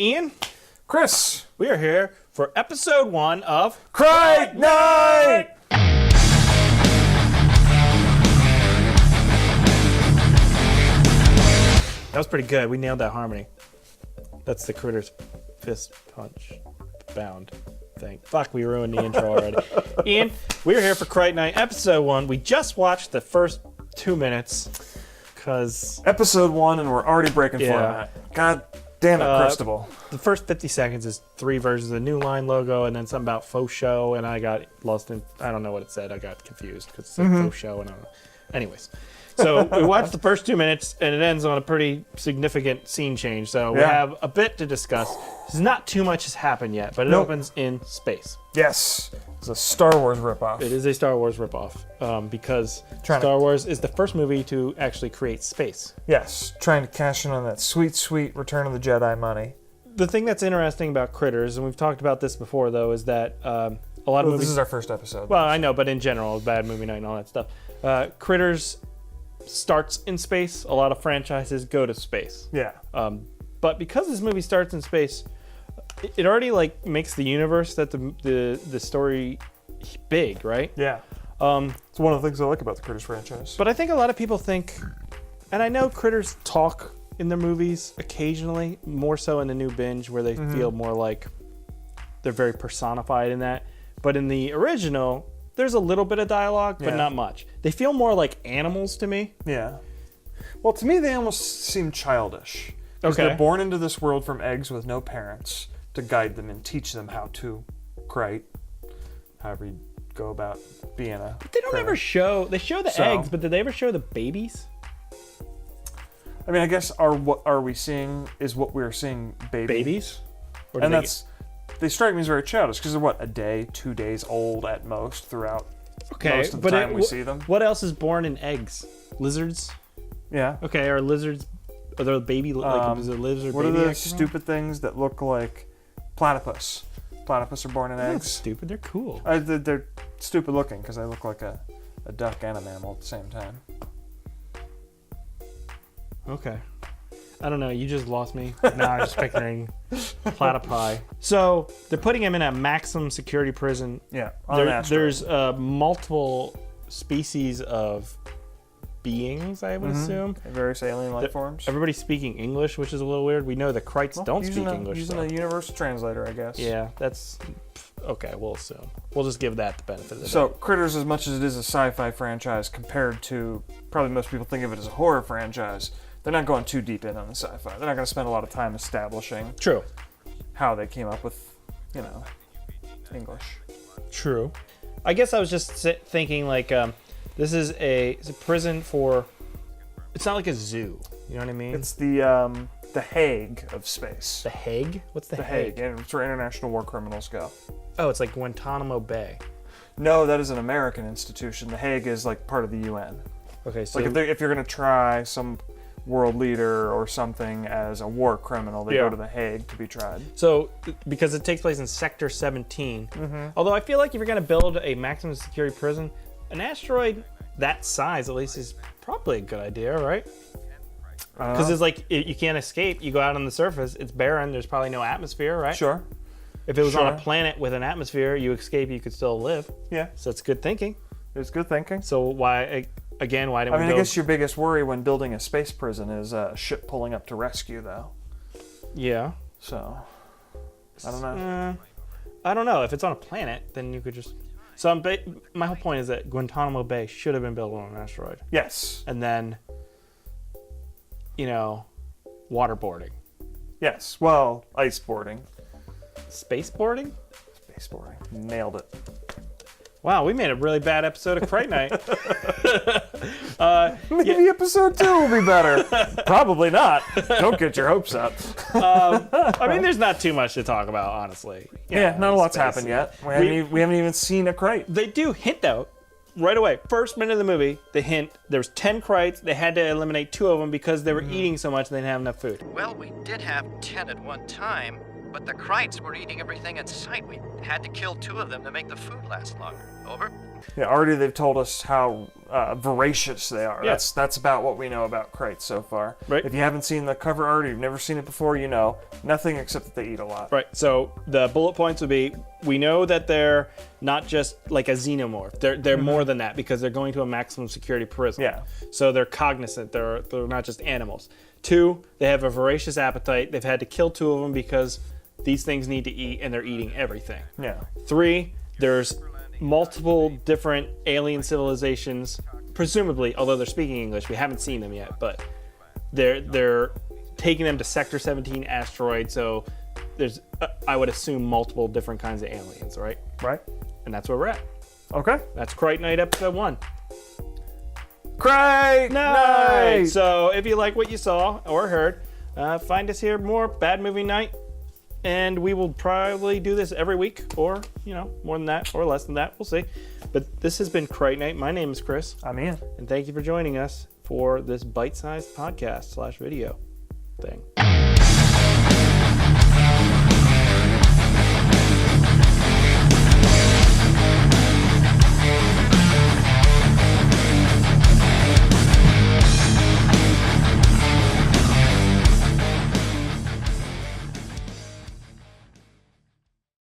Ian, Chris, we are here for episode 1 of Crite Night! That was pretty good. We nailed that harmony. That's the Critter's fist punch bound thing. Fuck, we ruined the intro already. Ian, we're here for Crite Night, episode 1. We just watched the first 2 minutes because Episode 1 and we're already breaking format. God damn it, Cristobal. the first 50 seconds is 3 versions of the New Line logo and then something about faux show, and I got lost in, I don't know what it said. I got confused because it said faux show and I don't know. Anyways. So we watched the first 2 minutes, and it ends on a pretty significant scene change. So we have a bit to discuss. Not too much has happened yet, but it opens in space. Yes. It's a Star Wars ripoff. It is a Star Wars ripoff because Star Wars is the first movie to actually create space. Yes. Trying to cash in on that sweet, sweet Return of the Jedi money. The thing that's interesting about Critters, and we've talked about this before, though, is that a lot of movies... This is our first episode. Well, I know, but in general, bad movie night and all that stuff. Critters starts in space. A lot of franchises go to space. Yeah. But because this movie starts in space, it already like makes the universe that the story big, right? Yeah. It's one of the things I like about the Critters franchise. But I think a lot of people think, and I know Critters talk in their movies occasionally, more so in the new binge where they feel more like they're very personified in that. But in the original, there's a little bit of dialogue, but not much. They feel more like animals to me. Yeah. Well, to me, they almost seem childish. Because they're born into this world from eggs with no parents to guide them and teach them how to crite. However you go about being a But they don't ever show... They show the eggs, but did they ever show the babies? I mean, I guess what are we seeing is what we're seeing Babies? Or and that's... They strike me as very childish because they're, what, a day, 2 days old at most throughout most of the time we see them. What else is born in eggs? Lizards? Yeah. Okay, are lizards... Are there baby... Like, is there lizard what baby are the eggs? stupid things that look like platypus? Platypus are born in eggs. Stupid, they're cool. They're stupid looking because they look like a duck and a mammal at the same time. Okay. I don't know, you just lost me. Now I'm just picturing platypi. So, they're putting him in a maximum security prison. Yeah, there's multiple species of beings, I would assume. Various alien life forms. Everybody's speaking English, which is a little weird. We know the Crites don't speak English. Using a universal translator, I guess. Yeah, that's... Okay, we'll assume. We'll just give that the benefit of the doubt. So, Critters, as much as it is a sci-fi franchise compared to... Probably most people think of it as a horror franchise. They're not going too deep in on the sci-fi. They're not going to spend a lot of time establishing how they came up with, English. True. I guess I was just thinking, like, this is it's a prison for... It's not like a zoo. You know what I mean? It's the Hague of space. The Hague? What's the Hague? And it's where international war criminals go. Oh, it's like Guantanamo Bay. No, that is an American institution. The Hague is like part of the UN. Okay, so... Like if you're going to try some world leader or something as a war criminal, they go to the Hague to be tried. So, because it takes place in Sector 17, although I feel like if you're going to build a maximum security prison, an asteroid that size at least is probably a good idea, right? Because it's like, you can't escape, you go out on the surface, it's barren, there's probably no atmosphere, right? Sure. If it was on a planet with an atmosphere, you escape, you could still live. Yeah. So it's good thinking. It's good thinking. So why didn't we go... I guess your biggest worry when building a space prison is a ship pulling up to rescue, though. Yeah. So, I don't know. I don't know. If it's on a planet, then you could just... So my whole point is that Guantanamo Bay should have been built on an asteroid. Yes. And then, waterboarding. Yes. Well, ice boarding. Spaceboarding? Spaceboarding. Nailed it. Wow, we made a really bad episode of Crite Night. Maybe episode 2 will be better. Probably not. Don't get your hopes up. I mean, there's not too much to talk about, honestly. Not a lot's happened yet. We haven't even seen a Crite. They do hint, though, right away. First minute of the movie, they hint there's 10 Crites. They had to eliminate 2 of them because they were eating so much and they didn't have enough food. Well, we did have 10 at one time. but the Crites were eating everything in sight. We had to kill 2 of them to make the food last longer. Over? Yeah, already they've told us how voracious they are. Yeah. That's about what we know about Crites so far. Right. If you haven't seen the cover art, or you've never seen it before, you know nothing except that they eat a lot. Right. So the bullet points would be: we know that they're not just like a xenomorph. They're more than that because they're going to a maximum security prison. Yeah. So they're cognizant. They're not just animals. 2, they have a voracious appetite. They've had to kill 2 of them because these things need to eat, and they're eating everything. Yeah. 3, there's multiple different alien civilizations, presumably, although they're speaking English, we haven't seen them yet, but they're taking them to Sector 17 asteroid, so there's, I would assume, multiple different kinds of aliens, right? Right. And that's where we're at. Okay. That's Crite Night episode 1. Crite Night! So if you like what you saw or heard, find us here more Bad Movie Night. And we will probably do this every week, or, more than that, or less than that. We'll see. But this has been Crite Night. My name is Chris. I'm Ian. And thank you for joining us for this bite-sized podcast / video thing.